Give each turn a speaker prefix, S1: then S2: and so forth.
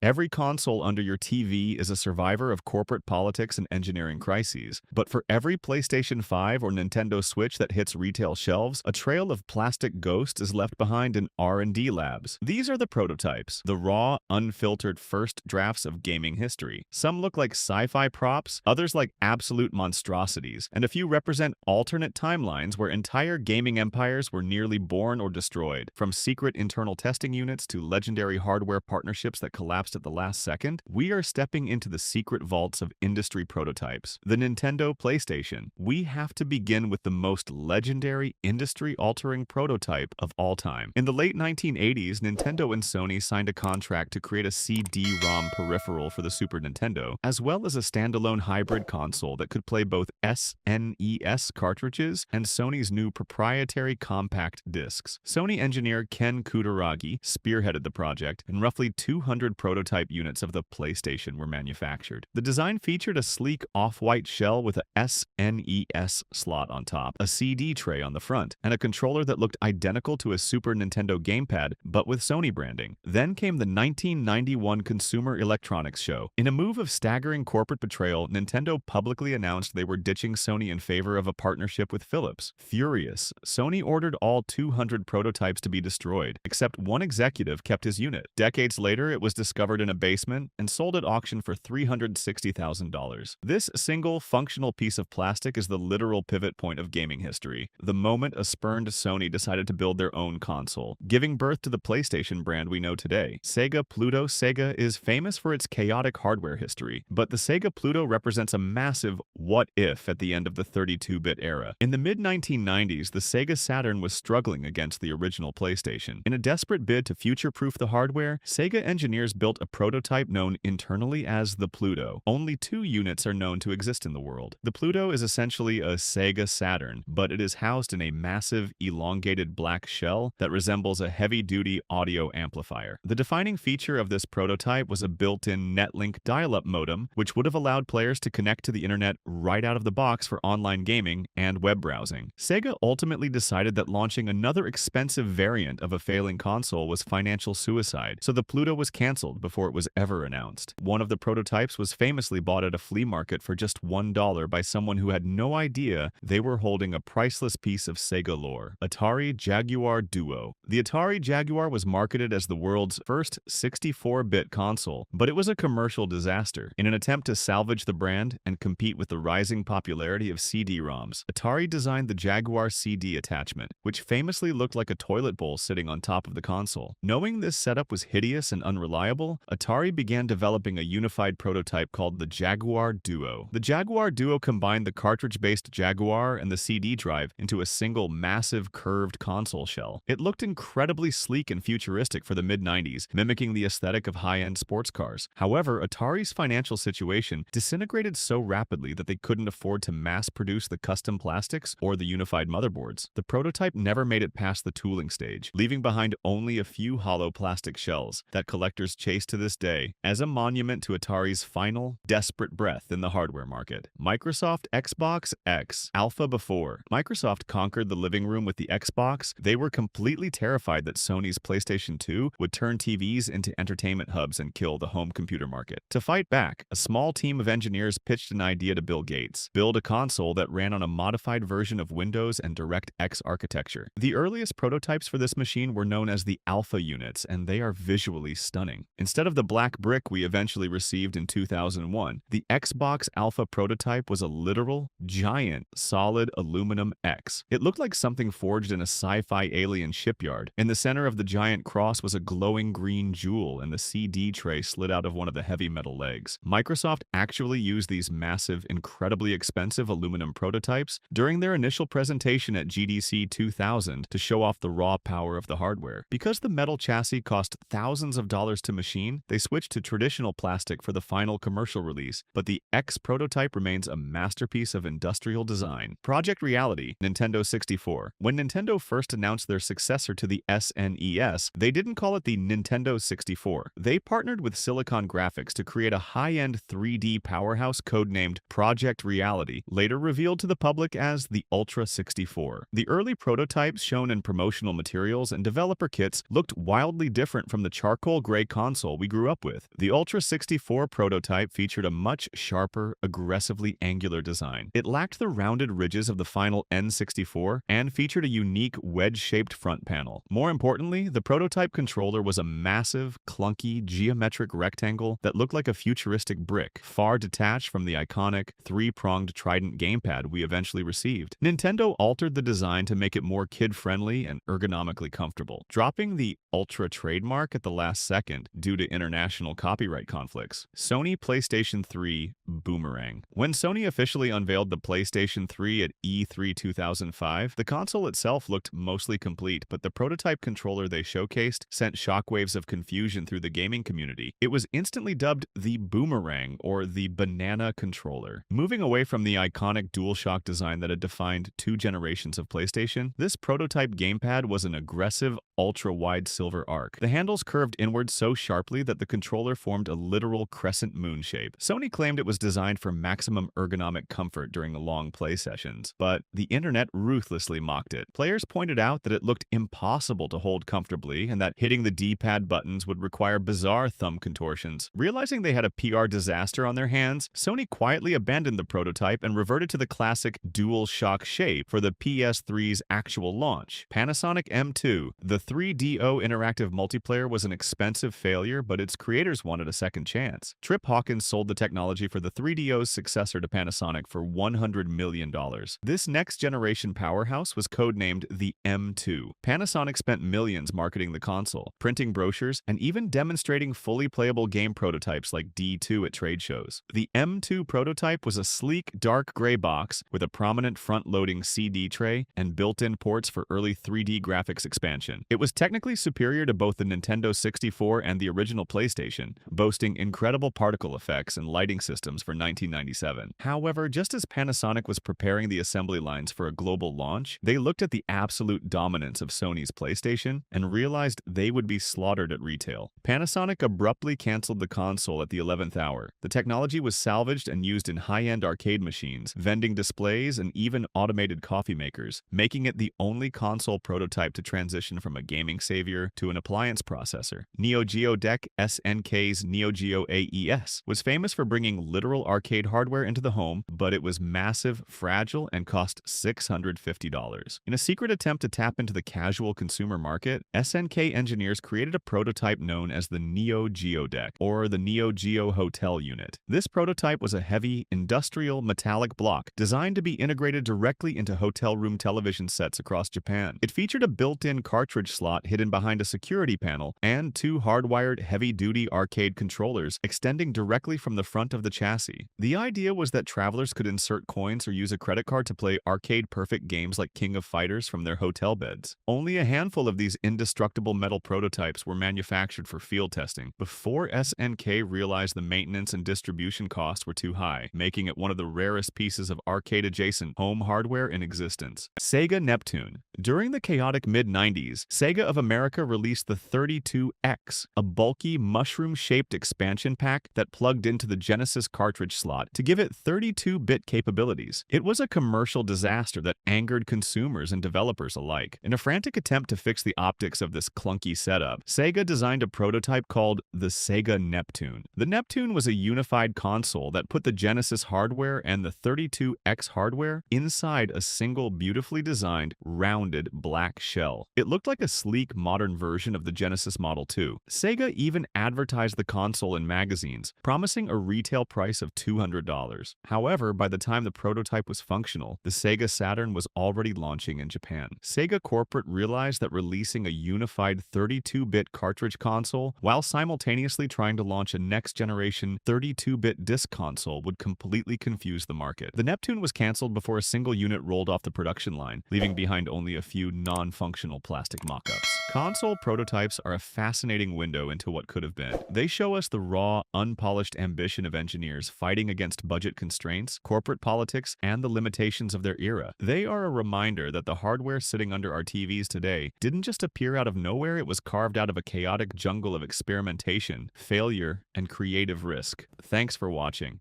S1: Every console under your TV is a survivor of corporate politics and engineering crises. But for every PlayStation 5 or Nintendo Switch that hits retail shelves, a trail of plastic ghosts is left behind in R&D labs. These are the prototypes, the raw, unfiltered first drafts of gaming history. Some look like sci-fi props, others like absolute monstrosities, and a few represent alternate timelines where entire gaming empires were nearly born or destroyed. From secret internal testing units to legendary hardware partnerships that collapsed at the last second, we are stepping into the secret vaults of industry prototypes. The Nintendo PlayStation. We have to begin with the most legendary, industry-altering prototype of all time. In the late 1980s, Nintendo and Sony signed a contract to create a CD-ROM peripheral for the Super Nintendo, as well as a standalone hybrid console that could play both SNES cartridges and Sony's new proprietary compact discs. Sony engineer Ken Kutaragi spearheaded the project, and roughly 200 prototype units of the PlayStation were manufactured. The design featured a sleek off-white shell with a SNES slot on top, a CD tray on the front, and a controller that looked identical to a Super Nintendo gamepad, but with Sony branding. Then came the 1991 Consumer Electronics Show. In a move of staggering corporate betrayal, Nintendo publicly announced they were ditching Sony in favor of a partnership with Philips. Furious, Sony ordered all 200 prototypes to be destroyed, except one executive kept his unit. Decades later, it was discovered in a basement and sold at auction for $360,000. This single, functional piece of plastic is the literal pivot point of gaming history, the moment a spurned Sony decided to build their own console, giving birth to the PlayStation brand we know today. Sega Pluto. Sega is famous for its chaotic hardware history, but the Sega Pluto represents a massive what-if at the end of the 32-bit era. In the mid-1990s, the Sega Saturn was struggling against the original PlayStation. In a desperate bid to future-proof the hardware, Sega engineers built a prototype known internally as the Pluto. Only 2 units are known to exist in the world. The Pluto is essentially a Sega Saturn, but it is housed in a massive, elongated black shell that resembles a heavy-duty audio amplifier. The defining feature of this prototype was a built-in Netlink dial-up modem, which would have allowed players to connect to the internet right out of the box for online gaming and web browsing. Sega ultimately decided that launching another expensive variant of a failing console was financial suicide, so the Pluto was canceled before it was ever announced. One of the prototypes was famously bought at a flea market for just $1 by someone who had no idea they were holding a priceless piece of Sega lore. Atari Jaguar Duo. The Atari Jaguar was marketed as the world's first 64-bit console, but it was a commercial disaster. In an attempt to salvage the brand and compete with the rising popularity of CD-ROMs, Atari designed the Jaguar CD attachment, which famously looked like a toilet bowl sitting on top of the console. Knowing this setup was hideous and unreliable, Atari began developing a unified prototype called the Jaguar Duo. The Jaguar Duo combined the cartridge-based Jaguar and the CD drive into a single massive curved console shell. It looked incredibly sleek and futuristic for the mid-90s, mimicking the aesthetic of high-end sports cars. However, Atari's financial situation disintegrated so rapidly that they couldn't afford to mass-produce the custom plastics or the unified motherboards. The prototype never made it past the tooling stage, leaving behind only a few hollow plastic shells that collectors chase to this day as a monument to Atari's final, desperate breath in the hardware market. Microsoft Xbox X. Alpha. Before Microsoft conquered the living room with the Xbox, they were completely terrified that Sony's PlayStation 2 would turn TVs into entertainment hubs and kill the home computer market. To fight back, a small team of engineers pitched an idea to Bill Gates: build a console that ran on a modified version of Windows and DirectX architecture. The earliest prototypes for this machine were known as the Alpha units, and they are visually stunning. Instead of the black brick we eventually received in 2001, the Xbox Alpha prototype was a literal, giant, solid aluminum X. It looked like something forged in a sci-fi alien shipyard. In the center of the giant cross was a glowing green jewel, and the CD tray slid out of one of the heavy metal legs. Microsoft actually used these massive, incredibly expensive aluminum prototypes during their initial presentation at GDC 2000 to show off the raw power of the hardware. Because the metal chassis cost thousands of dollars to machine, they switched to traditional plastic for the final commercial release, but the X prototype remains a masterpiece of industrial design. Project Reality. Nintendo 64. When Nintendo first announced their successor to the SNES, they didn't call it the Nintendo 64. They partnered with Silicon Graphics to create a high-end 3D powerhouse codenamed Project Reality, later revealed to the public as the Ultra 64. The early prototypes shown in promotional materials and developer kits looked wildly different from the charcoal gray console console we grew up with. The Ultra 64 prototype featured a much sharper, aggressively angular design. It lacked the rounded ridges of the final N64 and featured a unique wedge-shaped front panel. More importantly, the prototype controller was a massive, clunky, geometric rectangle that looked like a futuristic brick, far detached from the iconic, three-pronged Trident gamepad we eventually received. Nintendo altered the design to make it more kid-friendly and ergonomically comfortable, dropping the Ultra trademark at the last second due to international copyright conflicts. Sony PlayStation 3 Boomerang. When Sony officially unveiled the PlayStation 3 at E3 2005, the console itself looked mostly complete, but the prototype controller they showcased sent shockwaves of confusion through the gaming community. It was instantly dubbed the Boomerang, or the banana controller. Moving away from the iconic DualShock design that had defined 2 generations of PlayStation, this prototype gamepad was an aggressive, ultra-wide silver arc. The handles curved inward so sharply that the controller formed a literal crescent moon shape. Sony claimed it was designed for maximum ergonomic comfort during the long play sessions, but the internet ruthlessly mocked it. Players pointed out that it looked impossible to hold comfortably and that hitting the D-pad buttons would require bizarre thumb contortions. Realizing they had a PR disaster on their hands, Sony quietly abandoned the prototype and reverted to the classic DualShock shape for the PS3's actual launch. Panasonic M2. The 3DO interactive multiplayer was an expensive failure, but its creators wanted a second chance. Trip Hawkins sold the technology for the 3DO's successor to Panasonic for $100 million. This next-generation powerhouse was codenamed the M2. Panasonic spent millions marketing the console, printing brochures, and even demonstrating fully playable game prototypes like D2 at trade shows. The M2 prototype was a sleek, dark gray box with a prominent front-loading CD tray and built-in ports for early 3D graphics expansion. It was technically superior to both the Nintendo 64 and the original PlayStation, boasting incredible particle effects and lighting systems for 1997. However, just as Panasonic was preparing the assembly lines for a global launch, they looked at the absolute dominance of Sony's PlayStation and realized they would be slaughtered at retail. Panasonic abruptly canceled the console at the 11th hour. The technology was salvaged and used in high-end arcade machines, vending displays, and even automated coffee makers, making it the only console prototype to transition from a gaming savior to an appliance processor. Geo Deck, SNK's Neo Geo AES, was famous for bringing literal arcade hardware into the home, but it was massive, fragile, and cost $650. In a secret attempt to tap into the casual consumer market, SNK engineers created a prototype known as the Neo Geo Deck, or the Neo Geo Hotel Unit. This prototype was a heavy, industrial, metallic block designed to be integrated directly into hotel room television sets across Japan. It featured a built-in cartridge slot hidden behind a security panel and 2 hardwired heavy-duty arcade controllers extending directly from the front of the chassis. The idea was that travelers could insert coins or use a credit card to play arcade-perfect games like King of Fighters from their hotel beds. Only a handful of these indestructible metal prototypes were manufactured for field testing before SNK realized the maintenance and distribution costs were too high, making it one of the rarest pieces of arcade-adjacent home hardware in existence. Sega Neptune. During the chaotic mid-90s, Sega of America released the 32X, a bulky, mushroom-shaped expansion pack that plugged into the Genesis cartridge slot to give it 32-bit capabilities. It was a commercial disaster that angered consumers and developers alike. In a frantic attempt to fix the optics of this clunky setup, Sega designed a prototype called the Sega Neptune. The Neptune was a unified console that put the Genesis hardware and the 32X hardware inside a single beautifully designed, rounded black shell. It looked like a sleek, modern version of the Genesis Model 2. Sega even advertised the console in magazines, promising a retail price of $200. However, by the time the prototype was functional, the Sega Saturn was already launching in Japan. Sega corporate realized that releasing a unified 32-bit cartridge console while simultaneously trying to launch a next-generation 32-bit disc console would completely confuse the market. The Neptune was canceled before a single unit rolled off the production line, leaving behind only a few non-functional plastic mock-ups. Console prototypes are a fascinating window into what could have been. They show us the raw, unpolished ambition of engineers fighting against budget constraints, corporate politics, and the limitations of their era. They are a reminder that the hardware sitting under our TVs today didn't just appear out of nowhere, it was carved out of a chaotic jungle of experimentation, failure, and creative risk. Thanks for watching.